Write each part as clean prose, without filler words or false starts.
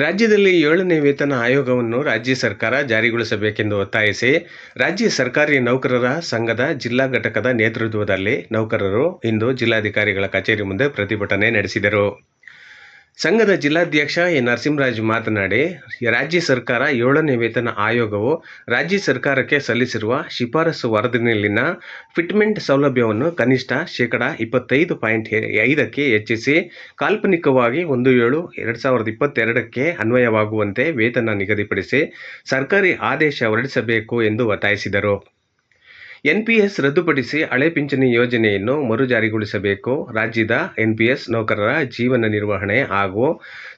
ರಾಜ್ಯದಲ್ಲಿ 7ನೇ ವೇತನ ಆಯೋಗವನ್ನು ರಾಜ್ಯ ಸರ್ಕಾರ ಜಾರಿಗೊಳಿಸಬೇಕೆಂದು ಒತ್ತಾಯಿಸಿ ರಾಜ್ಯ ಸರ್ಕಾರಿ ನೌಕರರ ಸಂಘದ ಜಿಲ್ಲಾ ಘಟಕದ ನೇತೃತ್ವದಲ್ಲಿ ನೌಕರರು ಇಂದು ಜಿಲ್ಲಾಧಿಕಾರಿಗಳ ಕಚೇರಿ ಮುಂದೆ ಪ್ರತಿಭಟನೆ ನಡೆಸಿದರು. ಸಂಘದ ಜಿಲ್ಲಾಧ್ಯಕ್ಷ ಎನ್ ನರಸಿಂಹರಾಜು ಮಾತನಾಡಿ, ರಾಜ್ಯ ಸರ್ಕಾರ 7ನೇ ವೇತನ ಆಯೋಗವು ರಾಜ್ಯ ಸರ್ಕಾರಕ್ಕೆ ಸಲ್ಲಿಸಿರುವ ಶಿಫಾರಸು ವರದಿಯಲ್ಲಿನ ಫಿಟ್ಮೆಂಟ್ ಸೌಲಭ್ಯವನ್ನು ಕನಿಷ್ಠ ಶೇಕಡಾ 25.5ಕ್ಕೆ ಹೆಚ್ಚಿಸಿ ಕಾಲ್ಪನಿಕವಾಗಿ 1/7/2022ಕ್ಕೆ ಅನ್ವಯವಾಗುವಂತೆ ವೇತನ ನಿಗದಿಪಡಿಸಿ ಸರ್ಕಾರಿ ಆದೇಶ ಹೊರಡಿಸಬೇಕು ಎಂದು ಒತ್ತಾಯಿಸಿದರು. ಎನ್ಪಿಎಸ್ ರದ್ದುಪಡಿಸಿ ಹಳೆ ಪಿಂಚಣಿ ಯೋಜನೆಯನ್ನು ಮರುಜಾರಿಗೊಳಿಸಬೇಕು. ರಾಜ್ಯದ ಎನ್ಪಿಎಸ್ ನೌಕರರ ಜೀವನ ನಿರ್ವಹಣೆ ಹಾಗೂ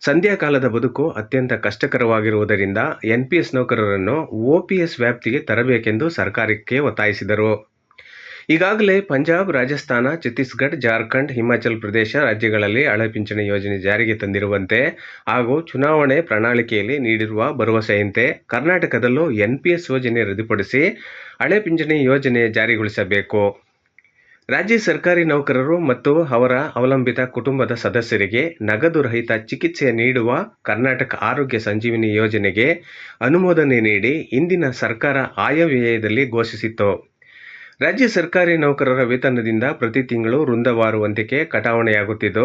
ಸಂಧ್ಯಾಕಾಲದ ಬದುಕು ಅತ್ಯಂತ ಕಷ್ಟಕರವಾಗಿರುವುದರಿಂದ ಎನ್ಪಿಎಸ್ ನೌಕರರನ್ನು ಓಪಿಎಸ್ ವ್ಯಾಪ್ತಿಗೆ ತರಬೇಕೆಂದು ಸರ್ಕಾರಕ್ಕೆ ಒತ್ತಾಯಿಸಿದರು. ಈಗಾಗಲೇ ಪಂಜಾಬ್, ರಾಜಸ್ಥಾನ, ಛತ್ತೀಸ್ಗಢ, ಜಾರ್ಖಂಡ್, ಹಿಮಾಚಲ ಪ್ರದೇಶ ರಾಜ್ಯಗಳಲ್ಲಿ ಹಳೆ ಪಿಂಚಣಿ ಯೋಜನೆ ಜಾರಿಗೆ ತಂದಿರುವಂತೆ ಹಾಗೂ ಚುನಾವಣೆ ಪ್ರಣಾಳಿಕೆಯಲ್ಲಿ ನೀಡಿರುವ ಭರವಸೆಯಂತೆ ಕರ್ನಾಟಕದಲ್ಲೂ ಎನ್ಪಿಎಸ್ ಯೋಜನೆ ರದ್ದುಪಡಿಸಿ ಹಳೆ ಪಿಂಚಣಿ ಯೋಜನೆ ಜಾರಿಗೊಳಿಸಬೇಕು. ರಾಜ್ಯ ಸರ್ಕಾರಿ ನೌಕರರು ಮತ್ತು ಅವರ ಅವಲಂಬಿತ ಕುಟುಂಬದ ಸದಸ್ಯರಿಗೆ ನಗದು ರಹಿತ ಚಿಕಿತ್ಸೆ ನೀಡುವ ಕರ್ನಾಟಕ ಆರೋಗ್ಯ ಸಂಜೀವಿನಿ ಯೋಜನೆಗೆ ಅನುಮೋದನೆ ನೀಡಿ ಹಿಂದಿನ ಸರ್ಕಾರ ಆಯವ್ಯಯದಲ್ಲಿ ಘೋಷಿಸಿತ್ತು. ರಾಜ್ಯ ಸರ್ಕಾರಿ ನೌಕರರ ವೇತನದಿಂದ ಪ್ರತಿ ತಿಂಗಳು ವೃಂದವಾರು ವಂತಿಕೆ ಕಟಾವಣೆಯಾಗುತ್ತಿದ್ದು,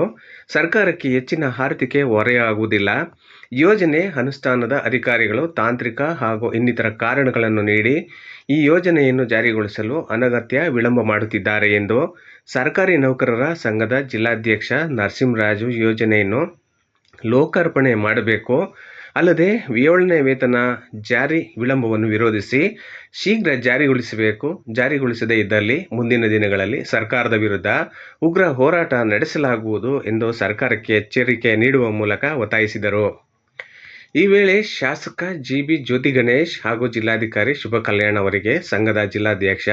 ಸರ್ಕಾರಕ್ಕೆ ಹೆಚ್ಚಿನ ಆರ್ಥಿಕ ಹೊರೆಯಾಗುವುದಿಲ್ಲ. ಯೋಜನೆ ಅನುಷ್ಠಾನದ ಅಧಿಕಾರಿಗಳು ತಾಂತ್ರಿಕ ಹಾಗೂ ಇನ್ನಿತರ ಕಾರಣಗಳನ್ನು ನೀಡಿ ಈ ಯೋಜನೆಯನ್ನು ಜಾರಿಗೊಳಿಸಲು ಅನಗತ್ಯ ವಿಳಂಬ ಮಾಡುತ್ತಿದ್ದಾರೆ ಎಂದು ಸರ್ಕಾರಿ ನೌಕರರ ಸಂಘದ ಜಿಲ್ಲಾಧ್ಯಕ್ಷ ನರಸಿಂಹರಾಜು ಯೋಜನೆಯನ್ನು ಲೋಕಾರ್ಪಣೆ ಮಾಡಬೇಕು. ಅಲ್ಲದೆ 7ನೇ ವೇತನ ಜಾರಿ ವಿಳಂಬವನ್ನು ವಿರೋಧಿಸಿ ಶೀಘ್ರ ಜಾರಿಗೊಳಿಸಬೇಕು. ಜಾರಿಗೊಳಿಸದೇ ಇದ್ದಲ್ಲಿ ಮುಂದಿನ ದಿನಗಳಲ್ಲಿ ಸರ್ಕಾರದ ವಿರುದ್ಧ ಉಗ್ರ ಹೋರಾಟ ನಡೆಸಲಾಗುವುದು ಎಂದು ಸರ್ಕಾರಕ್ಕೆ ಎಚ್ಚರಿಕೆ ನೀಡುವ ಮೂಲಕ ಒತ್ತಾಯಿಸಿದರು. ಈ ವೇಳೆ ಶಾಸಕ ಜಿಬಿ ಜ್ಯೋತಿಗಣೇಶ್ ಹಾಗೂ ಜಿಲ್ಲಾಧಿಕಾರಿ ಶುಭ ಕಲ್ಯಾಣ್ ಅವರಿಗೆ ಸಂಘದ ಜಿಲ್ಲಾಧ್ಯಕ್ಷ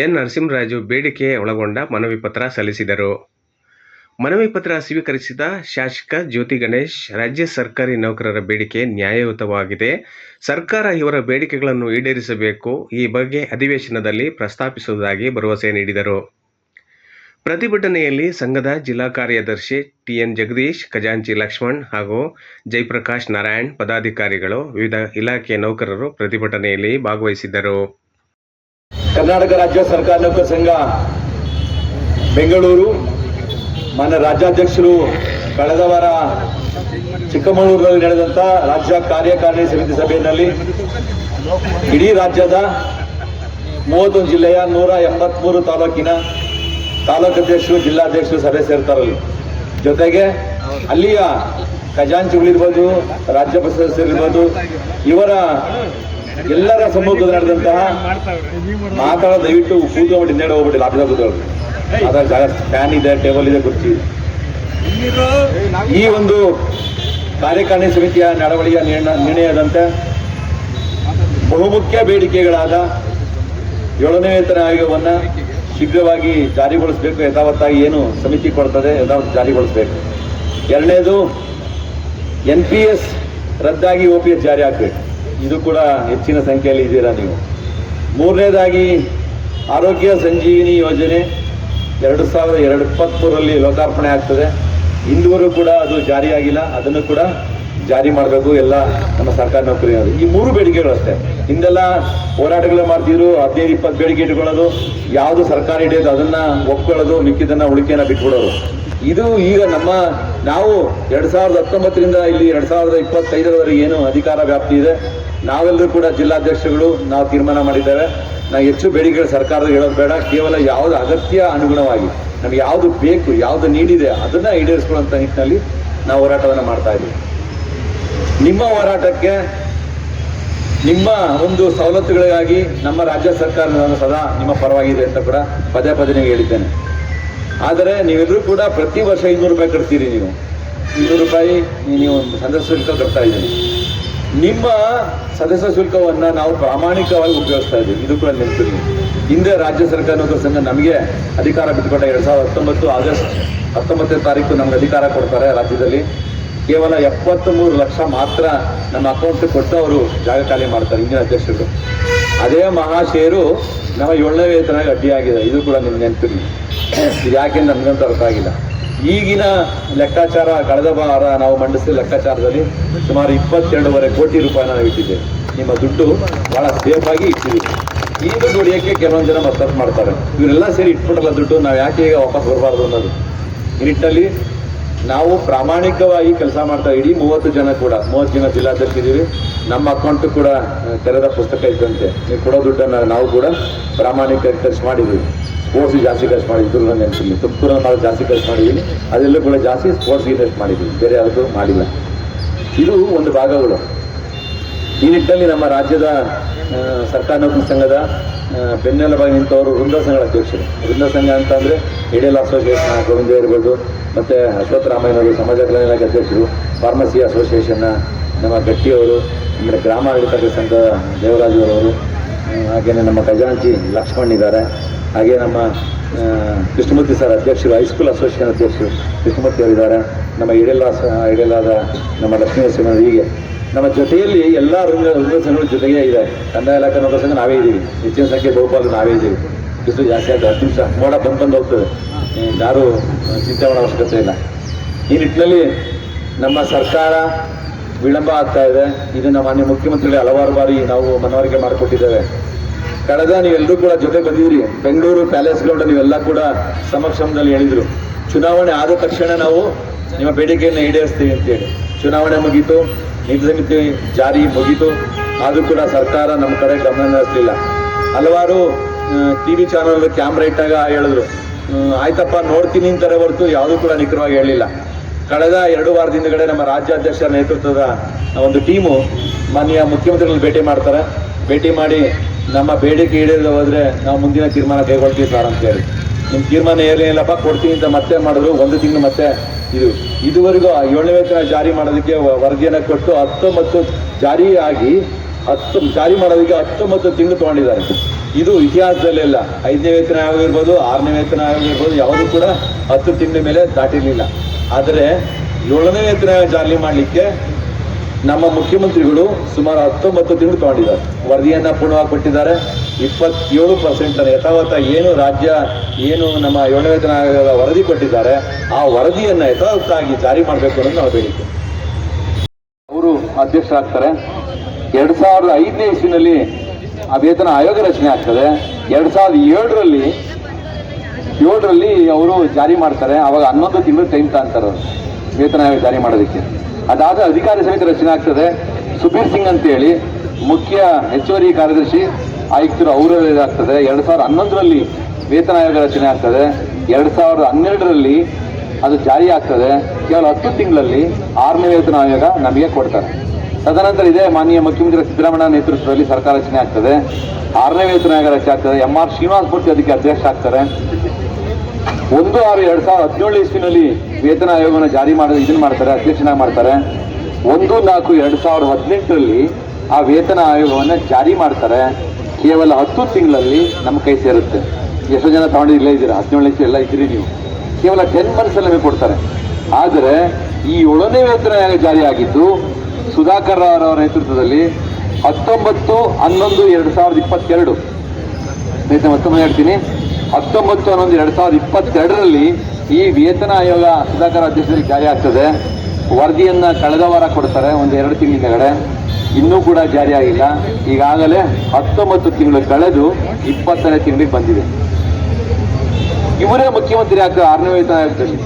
ಎನ್ ನರಸಿಂಹರಾಜು ಬೇಡಿಕೆ ಒಳಗೊಂಡ ಮನವಿ ಪತ್ರ ಸಲ್ಲಿಸಿದರು. ಮನವಿ ಪತ್ರ ಸ್ವೀಕರಿಸಿದ ಶಾಸಕ ಜ್ಯೋತಿ ಗಣೇಶ್, ರಾಜ್ಯ ಸರ್ಕಾರಿ ನೌಕರರ ಬೇಡಿಕೆ ನ್ಯಾಯಯುತವಾಗಿದೆ. ಸರ್ಕಾರ ಇವರ ಬೇಡಿಕೆಗಳನ್ನು ಈಡೇರಿಸಬೇಕು. ಈ ಬಗ್ಗೆ ಅಧಿವೇಶನದಲ್ಲಿ ಪ್ರಸ್ತಾಪಿಸುವುದಾಗಿ ಭರವಸೆ ನೀಡಿದರು. ಪ್ರತಿಭಟನೆಯಲ್ಲಿ ಸಂಘದ ಜಿಲ್ಲಾ ಕಾರ್ಯದರ್ಶಿ ಟಿಎನ್ ಜಗದೀಶ್, ಖಜಾಂಚಿ ಲಕ್ಷ್ಮಣ್ ಹಾಗೂ ಜಯಪ್ರಕಾಶ್ ನಾರಾಯಣ್, ಪದಾಧಿಕಾರಿಗಳು, ವಿವಿಧ ಇಲಾಖೆಯ ನೌಕರರು ಪ್ರತಿಭಟನೆಯಲ್ಲಿ ಭಾಗವಹಿಸಿದ್ದರು. ಕರ್ನಾಟಕ ರಾಜ್ಯ ಸರ್ಕಾರ ನೌಕರ ಸಂಘ ಬೆಂಗಳೂರು ಮಾನ್ಯ ರಾಜ್ಯಾಧ್ಯಕ್ಷರು ಕಳೆದ ವಾರ ಚಿಕ್ಕಮಗಳೂರಿನಲ್ಲಿ ನಡೆದಂಥ ರಾಜ್ಯ ಕಾರ್ಯಕಾರಿಣಿ ಸಮಿತಿ ಸಭೆಯಲ್ಲಿ ಇಡೀ ರಾಜ್ಯದ 31 ಜಿಲ್ಲೆಯ 183 ತಾಲೂಕಿನ ತಾಲೂಕಾಧ್ಯಕ್ಷರು, ಜಿಲ್ಲಾಧ್ಯಕ್ಷರು ಸಭೆ ಸೇರ್ತಾರಲ್ಲಿ. ಜೊತೆಗೆ ಅಲ್ಲಿಯ ಖಜಾಂಚಿಗಳಿರ್ಬೋದು, ರಾಜ್ಯ ಸದಸ್ಯರಿರ್ಬೋದು, ಇವರ ಎಲ್ಲರ ಸಮ್ಮುಖದಲ್ಲಿ ನಡೆದಂತಹ ಮಾತಾಡೋ ದಯವಿಟ್ಟು ಕೂತು ಮಾಡಿ ಹಿಂದೆ ಹೋಗ್ಬಿಟ್ಟಿಲ್ಲ. ಆಫೀಸ್ ಕೂತ್ಕೊಳ್ಳಿ, ಅದರ ಜಾಗ ಫ್ಯಾನ್ ಇದೆ, ಟೇಬಲ್ ಇದೆ, ಕುರ್ಚಿ ಇದೆ. ಈ ಒಂದು ಕಾರ್ಯಕಾರಿಣಿ ಸಮಿತಿಯ ನಡವಳಿಕೆಯ ನಿರ್ಣಯದಂತೆ ಬಹುಮುಖ್ಯ ಬೇಡಿಕೆಗಳಾದ 7ನೇ ವೇತನ ಆಯೋಗವನ್ನು ಶೀಘ್ರವಾಗಿ ಜಾರಿಗೊಳಿಸಬೇಕು. ಯಥಾವತ್ತಾಗಿ ಏನು ಸಮಿತಿ ಕೊಡ್ತದೆ ಯಥಾವತ್ತು ಜಾರಿಗೊಳಿಸಬೇಕು. ಎರಡನೇದು NPS ರದ್ದಾಗಿ OPS ಜಾರಿ ಆಗಬೇಕು. ಇದು ಕೂಡ ಹೆಚ್ಚಿನ ಸಂಖ್ಯೆಯಲ್ಲಿ ಇದ್ದೀರಾ ನೀವು. ಮೂರನೇದಾಗಿ ಆರೋಗ್ಯ ಸಂಜೀವಿನಿ ಯೋಜನೆ 2023ರಲ್ಲಿ ಲೋಕಾರ್ಪಣೆ ಆಗ್ತದೆ. ಇಂದುವರೆಗೂ ಕೂಡ ಅದು ಜಾರಿಯಾಗಿಲ್ಲ. ಅದನ್ನು ಕೂಡ ಜಾರಿ ಮಾಡಬೇಕು ಎಲ್ಲ ನಮ್ಮ ಸರ್ಕಾರಿ ನೌಕರರು. ಈ 3 ಬೇಡಿಕೆಗಳು ಅಷ್ಟೇ. ಹಿಂದೆಲ್ಲ ಹೋರಾಟಗಳು ಮಾಡ್ತಿದ್ರು, 15-20 ಬೇಡಿಕೆ ಇಟ್ಕೊಳ್ಳೋದು, ಯಾವುದು ಸರ್ಕಾರ ಹಿಡಿಯೋದು ಅದನ್ನು ಒಪ್ಕೊಳ್ಳೋದು, ಮಿಕ್ಕಿದ್ದನ್ನು ಉಳಿಕೆಯನ್ನು ಬಿಟ್ಬಿಡೋದು. ಇದು ಈಗ ನಾವು 2019ರಿಂದ ಇಲ್ಲಿ 2025ರವರೆಗೆ ಏನು ಅಧಿಕಾರ ವ್ಯಾಪ್ತಿ ಇದೆ, ನಾವೆಲ್ಲರೂ ಕೂಡ ಜಿಲ್ಲಾಧ್ಯಕ್ಷರುಗಳು ನಾವು ತೀರ್ಮಾನ ಮಾಡಿದ್ದೇವೆ. ನಾವು ಹೆಚ್ಚು ಬೇಡಿಕೆಗಳು ಸರ್ಕಾರದ ಹೇಳೋದು ಬೇಡ. ಕೇವಲ ಯಾವುದು ಅಗತ್ಯ ಅನುಗುಣವಾಗಿ ನಮಗೆ ಯಾವುದು ಬೇಕು, ಯಾವುದು ನೀಡಿದೆ ಅದನ್ನು ಈಡೇರಿಸ್ಕೊಳ್ಳುವಂಥ ನಿಟ್ಟಿನಲ್ಲಿ ನಾವು ಹೋರಾಟವನ್ನು ಮಾಡ್ತಾ ಇದ್ದೀವಿ. ನಿಮ್ಮ ಹೋರಾಟಕ್ಕೆ, ನಿಮ್ಮ ಒಂದು ಸವಲತ್ತುಗಳಿಗಾಗಿ ನಮ್ಮ ರಾಜ್ಯ ಸರ್ಕಾರ ಸದಾ ನಿಮ್ಮ ಪರವಾಗಿದೆ ಅಂತ ಕೂಡ ಪದೇ ಪದೇ ನೀವು ಹೇಳಿದ್ದೇನೆ. ಆದರೆ ನೀವೆಲ್ಲರೂ ಕೂಡ ಪ್ರತಿ ವರ್ಷ 200 ರೂಪಾಯಿ ಕಟ್ತೀರಿ. ನೀವು 200 ರೂಪಾಯಿ ನೀವು ಸದಸ್ಯ ಶುಲ್ಕ ಕಟ್ತಾ ಇದ್ದೀರಿ. ನಿಮ್ಮ ಸದಸ್ಯ ಶುಲ್ಕವನ್ನು ನಾವು ಪ್ರಾಮಾಣಿಕವಾಗಿ ಉಪಯೋಗಿಸ್ತಾ ಇದ್ದೀವಿ. ಇದು ಕೂಡ ನೆನಪಿರಲಿ. ಹಿಂದೆ ರಾಜ್ಯ ಸರ್ಕಾರ ನೌಕರ ಸಂಘ ನಮಗೆ ಅಧಿಕಾರ ಬಿಟ್ಟುಕೊಟ್ಟ 2019 ಆಗಸ್ಟ್ 19ನೇ ತಾರೀಕು ನಮ್ಗೆ ಅಧಿಕಾರ ಕೊಡ್ತಾರೆ. ರಾಜ್ಯದಲ್ಲಿ ಕೇವಲ 73 ಲಕ್ಷ ಮಾತ್ರ ನಮ್ಮ ಅಕೌಂಟ್ ಕೊಟ್ಟು ಅವರು ಜಾಗ ಖಾಲಿ ಮಾಡ್ತಾರೆ ಹಿಂದಿನ ಅಧ್ಯಕ್ಷರು. ಅದೇ ಮಹಾಶಯರು ನಮ್ಮ 7ನೇ ವೇತನ ಅಡ್ಡಿಯಾಗಿದೆ. ಇದು ಕೂಡ ನಿಮ್ಗೆ ನೆನಪಿರಲಿ. ಇದು ಯಾಕೆಂದ್ರೆ ನಮಗಂತೂ ಅರ್ಥ ಆಗಿಲ್ಲ. ಈಗಿನ ಲೆಕ್ಕಾಚಾರ ಕಳೆದ ವಾರ ನಾವು ಮಂಡಿಸಿದ ಲೆಕ್ಕಾಚಾರದಲ್ಲಿ ಸುಮಾರು 22.5 ಕೋಟಿ ರೂಪಾಯಿನ ನಾವು ಇಟ್ಟಿದ್ದೇವೆ. ನಿಮ್ಮ ದುಡ್ಡು ಭಾಳ ಸೇಫ್ ಆಗಿ ಇಟ್ಟಿದ್ದೀವಿ. ಈ ದುಡ್ಡು ಹೊಡೆಯೋಕ್ಕೆ ಕೆಲವೊಂದು ಜನ ಮತ್ತಷ್ಟು ಮಾಡ್ತಾರೆ. ಇವರೆಲ್ಲ ಸೇರಿ ಇಟ್ಬಿಟ್ಟಲ್ಲ ದುಡ್ಡು, ನಾವು ಯಾಕೆ ಈಗ ವಾಪಸ್ ಬರಬಾರ್ದು ಅನ್ನೋದು ಈ ನಿಟ್ಟಿನಲ್ಲಿ ನಾವು ಪ್ರಾಮಾಣಿಕವಾಗಿ ಕೆಲಸ ಮಾಡ್ತಾ ಇಡೀ 30 ಜನ ಕೂಡ 30 ಜನ ಜಿಲ್ಲಾಧ್ಯಕ್ಷರಿದ್ದೀವಿ. ನಮ್ಮ ಅಕೌಂಟು ಕೂಡ ತೆರೆದ ಪುಸ್ತಕ ಇದ್ದಂತೆ ನೀವು ಕೊಡೋ ದುಡ್ಡನ್ನು ನಾವು ಕೂಡ ಪ್ರಾಮಾಣಿಕ ಖರ್ಚು ಮಾಡಿದ್ದೀವಿ. ಸ್ಪೋರ್ಟ್ಸ್ಗೆ ಜಾಸ್ತಿ ಖರ್ಚು ಮಾಡಿದ್ರು ನನ್ನ ನೆನಪಿಲ್ಲ. ತುಮಕೂರಲ್ಲಿ ನಾವು ಜಾಸ್ತಿ ಖರ್ಚು ಮಾಡಿದ್ದೀವಿ, ಅದೆಲ್ಲೂ ಕೂಡ ಜಾಸ್ತಿ ಸ್ಪೋರ್ಟ್ಸ್ಗೆ ಖರ್ಚು ಮಾಡಿದ್ದೀವಿ, ಬೇರೆ ಯಾವುದು ಮಾಡಿಲ್ಲ. ಇದು ಒಂದು ಭಾಗಗಳು. ಈ ನಿಟ್ಟಿನಲ್ಲಿ ನಮ್ಮ ರಾಜ್ಯದ ಸರ್ಕಾರ ನೌಕರ ಸಂಘದ ಬೆನ್ನೆಲುಬಾಗಿ ನಿಂತವರು ವೃಂದ ಸಂಘದ ಅಧ್ಯಕ್ಷರು. ವೃಂದ ಸಂಘ ಅಂತಂದರೆ ಇಡೇಲ್ ಅಸೋಸಿಯೇಷನ್ ಗೋವಿಂದ ಇರ್ಬೋದು, ಮತ್ತು ಅಶ್ವತ್ಥರಾಮಯ್ಯನವರು ಸಮಾಜ ಕಲ್ಯಾಣ ಇಲಾಖೆ ಅಧ್ಯಕ್ಷರು, ಫಾರ್ಮಸಿ ಅಸೋಸಿಯೇಷನ್ನ ನಮ್ಮ ಗಟ್ಟಿಯವರು, ಆಮೇಲೆ ಗ್ರಾಮ ಆಡಳಿತ ಸಂಘದ ದೇವರಾಜರವರು, ಹಾಗೆಯೇ ನಮ್ಮ ಖಜಾಂಚಿ ಲಕ್ಷ್ಮಣ್ ಇದ್ದಾರೆ, ಹಾಗೆ ನಮ್ಮ ಕೃಷ್ಣಮೂರ್ತಿ ಸರ್ ಅಧ್ಯಕ್ಷರು, ಹೈಸ್ಕೂಲ್ ಅಸೋಸಿಯೇಷನ್ ಅಧ್ಯಕ್ಷರು ಕೃಷ್ಣಮೂರ್ತಿ ಅವರಿದ್ದಾರೆ, ನಮ್ಮ ಇಡೇಲಾದ ನಮ್ಮ ಲಕ್ಷ್ಮೀ ನರಸಿಂಹ. ಹೀಗೆ ನಮ್ಮ ಜೊತೆಯಲ್ಲಿ ಎಲ್ಲ ವೃಂದ ಸಂಘಗಳ ಜೊತೆಗೆ ಇದೆ. ಕಂದಾಯ ಇಲಾಖೆ ನೌಕರ ಸಂಘ ನಾವೇ ಇದ್ದೀವಿ, ಹೆಚ್ಚಿನ ಸಂಖ್ಯೆ ಬಹುಪಾಲು ನಾವೇ ಇದ್ದೀವಿ. ಬಿಸಿಲು ಜಾಸ್ತಿ ಆಗುತ್ತೆ, 10 ನಿಮಿಷ ಮೋಡ ಬಂದು ಹೋಗ್ತದೆ, ಯಾರೂ ಚಿಂತೆ ಮಾಡೋ ಅವಶ್ಯಕತೆ ಇಲ್ಲ. ಈ ನಿಟ್ಟಿನಲ್ಲಿ ನಮ್ಮ ಸರ್ಕಾರ ವಿಳಂಬ ಆಗ್ತಾ ಇದೆ. ಇದನ್ನು ಮಾನ್ಯ ಮುಖ್ಯಮಂತ್ರಿಗಳಿಗೆ ಹಲವಾರು ಬಾರಿ ನಾವು ಮನವರಿಕೆ ಮಾಡಿಕೊಟ್ಟಿದ್ದೇವೆ. ಕಳೆದ ನೀವೆಲ್ಲರೂ ಕೂಡ ಜೊತೆ ಬಂದಿದ್ರಿ, ಬೆಂಗಳೂರು ಪ್ಯಾಲೇಸ್ ಗ್ರೌಂಡ್ ನೀವೆಲ್ಲ ಕೂಡ ಸಮಕ್ಷಮದಲ್ಲಿ ಹೇಳಿದರು, ಚುನಾವಣೆ ಆದ ತಕ್ಷಣ ನಾವು ನಿಮ್ಮ ಬೇಡಿಕೆಯನ್ನು ಈಡೇರಿಸ್ತೀವಿ ಅಂತೇಳಿ. ಚುನಾವಣೆ ಮುಗೀತು, ನೀತಿ ಸಮಿತಿ ಜಾರಿ ಮುಗೀತು, ಆದರೂ ಕೂಡ ಸರ್ಕಾರ ನಮ್ಮ ಕಡೆ ಗಮನ ಹರಿಸಲಿಲ್ಲ. ಹಲವಾರು TV ಚಾನಲ್ ಕ್ಯಾಮ್ರಾ ಇಟ್ಟಾಗ ಹೇಳಿದ್ರು, ಆಯ್ತಪ್ಪ ನೋಡ್ತೀನಿ ಅಂತಾರೆ ಹೊರತು ಯಾವುದೂ ಕೂಡ ನಿಖರವಾಗಿ ಹೇಳಲಿಲ್ಲ. ಕಳೆದ 2 ವಾರದ ಹಿಂದುಗಡೆ ನಮ್ಮ ರಾಜ್ಯಾಧ್ಯಕ್ಷರ ನೇತೃತ್ವದ ಒಂದು ಟೀಮು ಮಾನ್ಯ ಮುಖ್ಯಮಂತ್ರಿಗಳು ಭೇಟಿ ಮಾಡ್ತಾರೆ. ಭೇಟಿ ಮಾಡಿ ನಮ್ಮ ಬೇಡಿಕೆ ಈಡೇರದೆ ಹೋದರೆ ನಾವು ಮುಂದಿನ ತೀರ್ಮಾನ ಕೈಗೊಳ್ತೀವಿ ಸರ್ ಅಂತೇಳಿ. ನಿಮ್ಮ ತೀರ್ಮಾನ ಏನಿಲ್ಲಪ್ಪ ಕೊಡ್ತೀನಿ ಅಂತ ಮತ್ತೆ ಮಾಡಿದ್ರು. 1 ತಿಂಗಳು ಮತ್ತೆ ಇದುವರೆಗೂ 7ನೇ ವೇತನ ಜಾರಿ ಮಾಡೋದಕ್ಕೆ ವರದಿಯನ್ನು ಕೊಟ್ಟು 19 ಜಾರಿ ಮಾಡೋದಕ್ಕೆ 19 ತಿಂಗಳು ತೊಗೊಂಡಿದ್ದಾರೆ. ಇದು ಇತಿಹಾಸದಲ್ಲೆಲ್ಲ 5ನೇ ವೇತನ ಆಯೋಗ ಇರ್ಬೋದು, 6ನೇ ವೇತನ ಆಯೋಗ ಇರ್ಬೋದು, ಯಾವುದೂ ಕೂಡ 10 ತಿಂಗಳ ಮೇಲೆ ದಾಟಿರಲಿಲ್ಲ. ಆದರೆ 7ನೇ ವೇತನ ಜಾರಿ ಮಾಡಲಿಕ್ಕೆ ನಮ್ಮ ಮುಖ್ಯಮಂತ್ರಿಗಳು ಸುಮಾರು 19 ತಿಂಗಳು ತೊಗೊಂಡಿದ್ದಾರೆ. ವರದಿಯನ್ನು ಪೂರ್ಣವಾಗಿ ಕೊಟ್ಟಿದ್ದಾರೆ. 27% ಯಥಾವತ್ತ ಏನು ನಮ್ಮ 7ನೇ ವೇತನ ಆಯೋಗದ ವರದಿ ಕೊಟ್ಟಿದ್ದಾರೆ, ಆ ವರದಿಯನ್ನು ಯಥಾವತ್ತಾಗಿ ಜಾರಿ ಮಾಡಬೇಕು ಅನ್ನೋದು ನಾವು ಬೇಡಿಕೆ. ಅವರು ಅಧ್ಯಕ್ಷರಾಗ್ತಾರೆ. 2005ನೇ ಇಸ್ವಿನಲ್ಲಿ ಆ ವೇತನ ಆಯೋಗ ರಚನೆ ಆಗ್ತದೆ. 2007ರಲ್ಲಿ ಅವರು ಜಾರಿ ಮಾಡ್ತಾರೆ. ಅವಾಗ 11 ತಿಂಗಳು ಟೈಮ್ ತಗೊಂತಾರೆ ವೇತನ ಆಯೋಗ ಜಾರಿ ಮಾಡೋದಕ್ಕೆ. ಅದಾದ ಅಧಿಕಾರಿ ಸಮಿತಿ ರಚನೆ ಆಗ್ತದೆ. ಸುಬೀರ್ ಸಿಂಗ್ ಅಂತೇಳಿ ಮುಖ್ಯ ಹೆಚ್ಚುವರಿ ಕಾರ್ಯದರ್ಶಿ ಆಯುಕ್ತರು ಅವರು ಆಗ್ತದೆ. 2011ರಲ್ಲಿ ವೇತನ ಆಯೋಗ ರಚನೆ ಆಗ್ತದೆ. 2012ರಲ್ಲಿ ಅದು ಜಾರಿ ಆಗ್ತದೆ. ಕೇವಲ 10 ತಿಂಗಳಲ್ಲಿ 6ನೇ ವೇತನ ಆಯೋಗ ನಮಗೆ ಕೊಡ್ತಾರೆ. ತದನಂತರ ಇದೇ ಮಾನ್ಯ ಮುಖ್ಯಮಂತ್ರಿ ಸಿದ್ದರಾಮಯ್ಯ ನೇತೃತ್ವದಲ್ಲಿ ಸರ್ಕಾರ ರಚನೆ ಆಗ್ತದೆ. 6ನೇ ವೇತನ ಆಯೋಗ ರಚನೆ ಆಗ್ತದೆ. MR ಶ್ರೀನಿವಾಸ ಮೂರ್ತಿ ಅದಕ್ಕೆ ಅಧ್ಯಕ್ಷ ಆಗ್ತಾರೆ. 1/6/2017 ಇಸ್ವಿನಲ್ಲಿ ವೇತನ ಆಯೋಗವನ್ನು ಜಾರಿ ಮಾಡ್ತಾರೆ, ಅಧ್ಯಕ್ಷನಾಗಿ ಮಾಡ್ತಾರೆ. 1/4/2018ರಲ್ಲಿ ಆ ವೇತನ ಆಯೋಗವನ್ನು ಜಾರಿ ಮಾಡ್ತಾರೆ. ಕೇವಲ 10 ತಿಂಗಳಲ್ಲಿ ನಮ್ಮ ಕೈ ಸೇರುತ್ತೆ. ಎಷ್ಟೋ ಜನ ತಗೊಂಡು ಇಲ್ಲೇ ಇದ್ದೀರಾ, 17 ಲಕ್ಷ ಎಲ್ಲ ಇದ್ದೀರಿ ನೀವು. ಕೇವಲ 10 ಮಂತ್ಸಲ್ಲಿ ನಮಗೆ ಕೊಡ್ತಾರೆ. ಆದರೆ ಈ 7ನೇ ವೇತನ ಆಯೋಗ ಜಾರಿ ಆಗಿದ್ದು ಸುಧಾಕರ್ ರಾವ್ ಅವರ ನೇತೃತ್ವದಲ್ಲಿ 19/11/2022 ಮತ್ತೊಮ್ಮೆ ಹೇಳ್ತೀನಿ, 19/11/2022ರಲ್ಲಿ ಈ ವೇತನ ಆಯೋಗ ಸುಧಾಕರ್ ಅಧ್ಯಕ್ಷರಿಗೆ ಜಾರಿ ಆಗ್ತದೆ. ವರದಿಯನ್ನು ಕಳೆದ ವಾರ ಕೊಡ್ತಾರೆ, 1-2 ತಿಂಗಳಿನಗಡೆ. ಇನ್ನೂ ಕೂಡ ಜಾರಿ ಆಗಿಲ್ಲ. ಈಗಾಗಲೇ 19 ತಿಂಗಳು ಕಳೆದು 20ನೇ ತಿಂಗಳಿಗೆ ಬಂದಿದೆ. ಇವರೇ ಮುಖ್ಯಮಂತ್ರಿ ಆಗ್ತಾರೆ 6ನೇ ವೇತನ ಆಯೋಗದಲ್ಲಿ.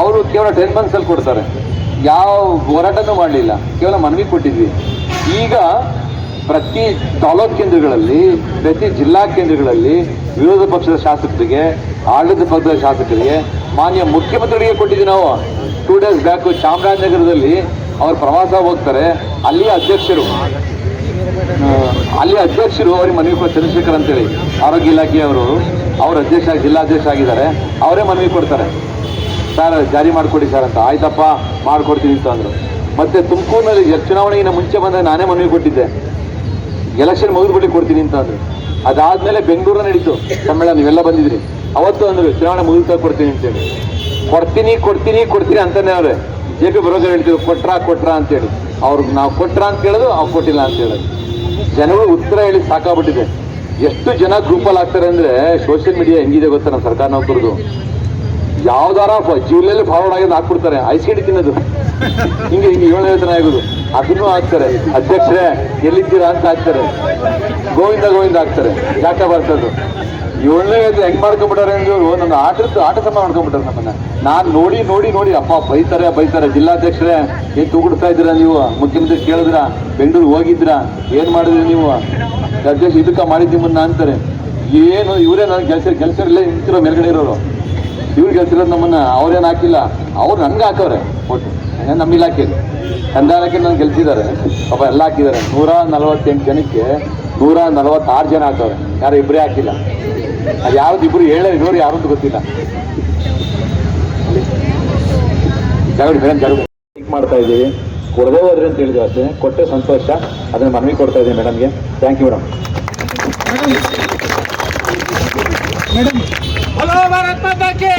ಅವರು ಕೇವಲ 10 ಮಂತ್ಸಲ್ಲಿ ಕೊಡ್ತಾರೆ. ಯಾವ ಹೋರಾಟನೂ ಮಾಡಲಿಲ್ಲ, ಕೇವಲ ಮನವಿ ಕೊಟ್ಟಿದ್ವಿ. ಈಗ ಪ್ರತಿ ತಾಲೂಕು ಕೇಂದ್ರಗಳಲ್ಲಿ, ಪ್ರತಿ ಜಿಲ್ಲಾ ಕೇಂದ್ರಗಳಲ್ಲಿ ವಿರೋಧ ಪಕ್ಷದ ಶಾಸಕರಿಗೆ, ಆಡಳಿತ ಪಕ್ಷದ ಶಾಸಕರಿಗೆ, ಮಾನ್ಯ ಮುಖ್ಯಮಂತ್ರಿಗಳಿಗೆ ಕೊಟ್ಟಿದ್ವಿ ನಾವು. 2 ಡೇಸ್ ಬ್ಯಾಕು ಚಾಮರಾಜನಗರದಲ್ಲಿ ಅವರು ಪ್ರವಾಸ ಹೋಗ್ತಾರೆ. ಅಲ್ಲಿಯ ಅಧ್ಯಕ್ಷರು ಅವ್ರಿಗೆ ಮನವಿ ಕೊಡ್ತಾರೆ. ಚಂದ್ರಶೇಖರ್ ಅಂತೇಳಿ ಆರೋಗ್ಯ ಇಲಾಖೆಯವರು, ಅವ್ರ ಜಿಲ್ಲಾಧ್ಯಕ್ಷ ಆಗಿದ್ದಾರೆ. ಅವರೇ ಮನವಿ ಕೊಡ್ತಾರೆ, ಸರ್ ಜಾರಿ ಮಾಡಿಕೊಡಿ ಸರ್ ಅಂತ. ಆಯ್ತಪ್ಪ ಮಾಡಿಕೊಡ್ತೀನಿ ಅಂತ ಅಂದರು. ಮತ್ತು ತುಮಕೂರಿನಲ್ಲಿ ಚುನಾವಣೆಗಿನ ಮುಂಚೆ ಬಂದಾಗ ನಾನೇ ಮನವಿ ಕೊಟ್ಟಿದ್ದೆ, ಎಲೆಕ್ಷನ್ ಮುಗಿದ್ಬಿಟ್ಟು ಕೊಡ್ತೀನಿ ಅಂತ ಅಂದರು. ಅದಾದಮೇಲೆ ಬೆಂಗಳೂರು ನಡೀತು ಸಮ್ಮೇಳನ, ನೀವೆಲ್ಲ ಬಂದಿದ್ರಿ. ಅವತ್ತು ಅಂದರು ಚುನಾವಣೆ ಮುಗಿದ ಕೊಡ್ತೀನಿ ಅಂತೇಳಿ. ಕೊಡ್ತೀನಿ ಅಂತಾನೆ ಅವ್ರೆ. JP ಬರೋದು ಹೇಳ್ತೀವಿ, ಕೊಟ್ರಾ ಅಂತೇಳಿ. ಅವ್ರಿಗೆ ನಾವು ಕೊಟ್ರಾ ಅಂತ ಕೇಳೋದು, ಅವ್ರು ಕೊಟ್ಟಿಲ್ಲ ಅಂತ ಹೇಳೋದು. ಜನಗಳು ಉತ್ತರ ಹೇಳಿ ಸಾಕಾಗ್ಬಿಟ್ಟಿದೆ. ಎಷ್ಟು ಜನ ಗ್ರೂಪಲ್ಲಿ ಆಗ್ತಾರೆ ಅಂದರೆ, ಸೋಷಿಯಲ್ ಮೀಡಿಯಾ ಹೆಂಗಿದೆ ಗೊತ್ತಾ ನಮ್ಮ ಸರ್ಕಾರ ನೌಕರದು. ಯಾವ್ದಾರ ಜಿಲ್ಲೆಯಲ್ಲಿ ಫಾರ್ವರ್ಡ್ ಆಗೋದು ಹಾಕ್ಬಿಡ್ತಾರೆ ಐಸಿಡಿ ತಿನ್ನೋದು ಹಿಂಗೆ 7ನೇ ವೇತನ ಆಗೋದು ಅದನ್ನು ಹಾಕ್ತಾರೆ. ಅಧ್ಯಕ್ಷರೇ ಎಲ್ಲಿದ್ದೀರಾ ಅಂತ ಹಾಕ್ತಾರೆ, ಗೋವಿಂದ ಗೋವಿಂದ ಹಾಕ್ತಾರೆ. ಯಾಕೆ ಬರ್ತದ್ದು 7ನೇ ವೇತನ ಹೆಂಗ್ ಮಾಡ್ಕೊಂಡ್ಬಿಟ್ಟಾರೆ ಅಂದ್ರೆ ನನ್ನ ಆಟ ಸಮ ಮಾಡ್ಕೊಂಡ್ಬಿಟ್ಟಾರೆ ನಮ್ಮನ್ನ. ನಾನ್ ನೋಡಿ ಅಪ್ಪ ಬೈತಾರೆ. ಜಿಲ್ಲಾಧ್ಯಕ್ಷರೇ ಏನ್ ತೂಗುಡ್ತಾ ಇದ್ದೀರಾ ನೀವು, ಮುಖ್ಯಮಂತ್ರಿ ಕೇಳಿದ್ರ, ಬೆಂಗಳೂರು ಹೋಗಿದ್ರಾ, ಏನ್ ಮಾಡಿದ್ರಿ ನೀವು ಅಧ್ಯಕ್ಷ, ಇದಕ್ಕ ಮಾಡಿದ್ ನಿಮ್ಮನ್ನ ಅಂತಾರೆ. ಏನು ಇವರೇ ನಾನು ಕೆಲಸರಲ್ಲೇ ನಿಂತಿರೋ ಮೇಲ್ಗಡೆ ಇರೋರು, ಇವ್ರು ಗೆಲ್ಸಿರೋದು ನಮ್ಮನ್ನ. ಅವ್ರೇನು ಹಾಕಿಲ್ಲ, ಅವ್ರು ನನ್ಗೆ ಹಾಕವ್ರೆ ಒಟ್ಟು ನಮ್ಮ ಇಲಾಖೆಯಲ್ಲಿ ಕಂದಾಯ ಇಲಾಖೆ ನಾನು ಗೆಲ್ಸಿದ್ದಾರೆ ಪಾಪ, ಎಲ್ಲ ಹಾಕಿದ್ದಾರೆ. 148 ಜನಕ್ಕೆ 146 ಜನ ಹಾಕವ್ರೆ, ಯಾರು ಇಬ್ಬರೇ ಹಾಕಿಲ್ಲ. ಅದು ಯಾವ್ದು ಇಬ್ರು ಹೇಳೋರು ಯಾರು ಅಂತ ಗೊತ್ತಿಲ್ಲ. ಮಾಡ್ತಾ ಇದ್ದೀವಿ, ಕೊಡದೇ ಹೋದ್ರಿ ಅಂತ ಹೇಳಿದ್ವಿ ಅಷ್ಟೇ. ಕೊಟ್ಟೆ ಸಂತೋಷ, ಅದನ್ನ ಮನವಿ ಕೊಡ್ತಾ ಇದ್ದೀನಿ ಮೇಡಮ್ಗೆ. Thank you madam. Hello Bharat Mata ಕಿ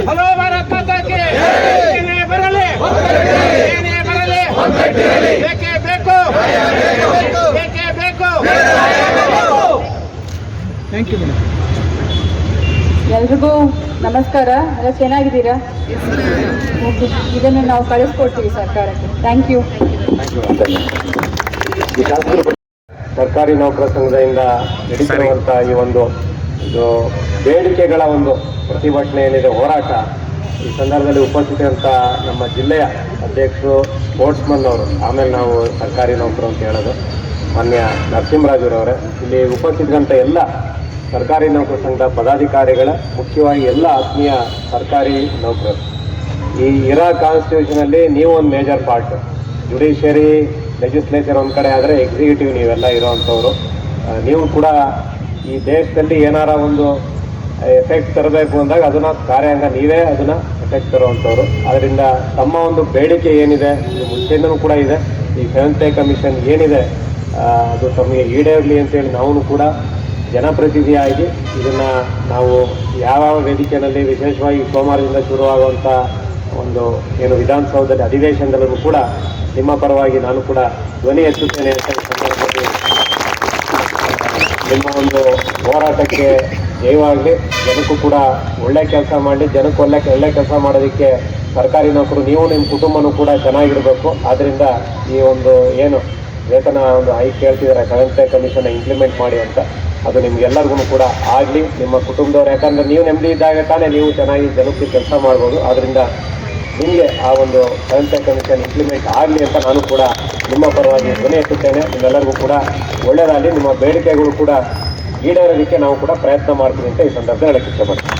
ಹಲೋ ಭಾರತ್ ಮಾತಾ ಕಿ ಏನೇ ಬರಲಿ ಬೇಕೇ ಬೇಕು ಥ್ಯಾಂಕ್ ಯು ಮೇಡಮ್. ಎಲ್ರಿಗೂ ನಮಸ್ಕಾರ. ಎಲ್ಲ ಚೆನ್ನಾಗಿದ್ದೀರಾ? ಓಕೆ, ಇದನ್ನು ನಾವು ಕಳಿಸ್ಕೊಡ್ತೀವಿ ಸರ್ಕಾರಕ್ಕೆ. Thank you. ಸರ್ಕಾರಿ ನೌಕರ ಸಂಘದಿಂದ ನಡೀತಿರುವಂಥ ಈ ಒಂದು ಬೇಡಿಕೆಗಳ ಒಂದು ಪ್ರತಿಭಟನೆ ಏನಿದೆ, ಹೋರಾಟ, ಈ ಸಂದರ್ಭದಲ್ಲಿ ಉಪಸ್ಥಿತಿಯಂಥ ನಮ್ಮ ಜಿಲ್ಲೆಯ ಅಧ್ಯಕ್ಷರು ಸ್ಪೋರ್ಟ್ಸ್ಮನ್ ಅವರು, ಆಮೇಲೆ ನಾವು ಸರ್ಕಾರಿ ನೌಕರು ಅಂತ ಹೇಳೋದು ಮಾನ್ಯ ನರಸಿಂಹರಾಜುರವರೇ, ಇಲ್ಲಿ ಉಪಸ್ಥಿತಿಯಂಥ ಎಲ್ಲ ಸರ್ಕಾರಿ ನೌಕರ ಸಂಘದ ಪದಾಧಿಕಾರಿಗಳ, ಮುಖ್ಯವಾಗಿ ಎಲ್ಲ ಆತ್ಮೀಯ ಸರ್ಕಾರಿ ನೌಕರರು, ಈ ಇರಾ ಕಾನ್ಸ್ಟಿಟ್ಯೂಷನಲ್ಲಿ ನೀವು ಒಂದು ಮೇಜರ್ ಪಾರ್ಟ್. ಜುಡಿಷಿಯರಿ, ಲೆಜಿಸ್ಲೇಚರ್ ಒಂದು ಕಡೆ ಆದರೆ ಎಕ್ಸಿಕ್ಯೂಟಿವ್ ನೀವೆಲ್ಲ ಇರೋವಂಥವ್ರು. ನೀವು ಕೂಡ ಈ ದೇಶದಲ್ಲಿ ಏನಾರ ಒಂದು ಎಫೆಕ್ಟ್ ತರಬೇಕು ಅಂದಾಗ ಅದನ್ನು ಕಾರ್ಯಾಂಗ ನೀವೇ ಅದನ್ನು ಎಫೆಕ್ಟ್ ತರುವಂಥವ್ರು. ಅದರಿಂದ ತಮ್ಮ ಒಂದು ಬೇಡಿಕೆ ಏನಿದೆ, ಇದು ಮುಂಚೆಯಿಂದನೂ ಕೂಡ ಇದೆ, ಈ 7th ಪೇ ಕಮಿಷನ್ ಏನಿದೆ ಅದು ತಮಗೆ ಈಡೇರಲಿ ಅಂತೇಳಿ ನಾವು ಕೂಡ ಜನಪ್ರತಿನಿಧಿಯಾಗಿ ಇದನ್ನು ನಾವು ಯಾವ ವೇದಿಕೆಯಲ್ಲಿ, ವಿಶೇಷವಾಗಿ ಸೋಮವಾರದಿಂದ ಶುರುವಾಗುವಂಥ ಒಂದು ಏನು ವಿಧಾನಸೌಧದ ಅಧಿವೇಶನದಲ್ಲೂ ಕೂಡ ನಿಮ್ಮ ಪರವಾಗಿ ನಾನು ಕೂಡ ಧ್ವನಿ ಎತ್ತುತ್ತೇನೆ ಅಂತ ಈ ಸಂದರ್ಭದಲ್ಲಿ ನಿಮ್ಮ ಒಂದು ಹೋರಾಟಕ್ಕೆ ಜಯವಾಗಲಿ. ಜನಕ್ಕೂ ಕೂಡ ಒಳ್ಳೆ ಕೆಲಸ ಮಾಡಲಿ, ಜನಕ್ಕೆ ಒಳ್ಳೆ ಕೆಲಸ ಮಾಡೋದಕ್ಕೆ ಸರ್ಕಾರಿ ನೌಕರು ನೀವು ನಿಮ್ಮ ಕುಟುಂಬನೂ ಕೂಡ ಚೆನ್ನಾಗಿರಬೇಕು. ಆದ್ದರಿಂದ ಈ ಒಂದು ಏನು ವೇತನ ಒಂದು ಹೈಕ್ ಕೇಳ್ತಿದ್ದಾರೆ 7th ಪೇ ಕಮಿಷನ್ ಇಂಪ್ಲಿಮೆಂಟ್ ಮಾಡಿ ಅಂತ, ಅದು ನಿಮ್ಗೆಲ್ಲರಿಗೂ ಕೂಡ ಆಗಲಿ, ನಿಮ್ಮ ಕುಟುಂಬದವ್ರು. ಯಾಕಂದರೆ ನೀವು ನೆಮ್ಮದಿ ಇದ್ದಾಗ ತಾನೇ ನೀವು ಚೆನ್ನಾಗಿ ಜನಕ್ಕೆ ಕೆಲಸ ಮಾಡ್ಬೋದು. ಆದ್ದರಿಂದ ನಿಮಗೆ ಆ ಒಂದು 7th ಪೇ ಕಮಿಷನ್ ಇಂಪ್ಲಿಮೆಂಟ್ ಆಗಲಿ ಅಂತ ನಾನು ಕೂಡ ನಿಮ್ಮ ಪರವಾಗಿ ಧ್ವನಿ ಎತ್ತುತ್ತೇನೆ. ನಿಮ್ಮೆಲ್ಲರಿಗೂ ಕೂಡ ಒಳ್ಳೆಯದಾಗಲಿ, ನಿಮ್ಮ ಬೇಡಿಕೆಗಳು ಕೂಡ ಈಡೇರೋದಕ್ಕೆ ನಾವು ಕೂಡ ಪ್ರಯತ್ನ ಮಾಡ್ತೀವಿ ಅಂತ ಈ ಸಂದರ್ಭದಲ್ಲಿ ಹೇಳಕ್ಕೆ ಇಷ್ಟಪಡ್ತೀನಿ.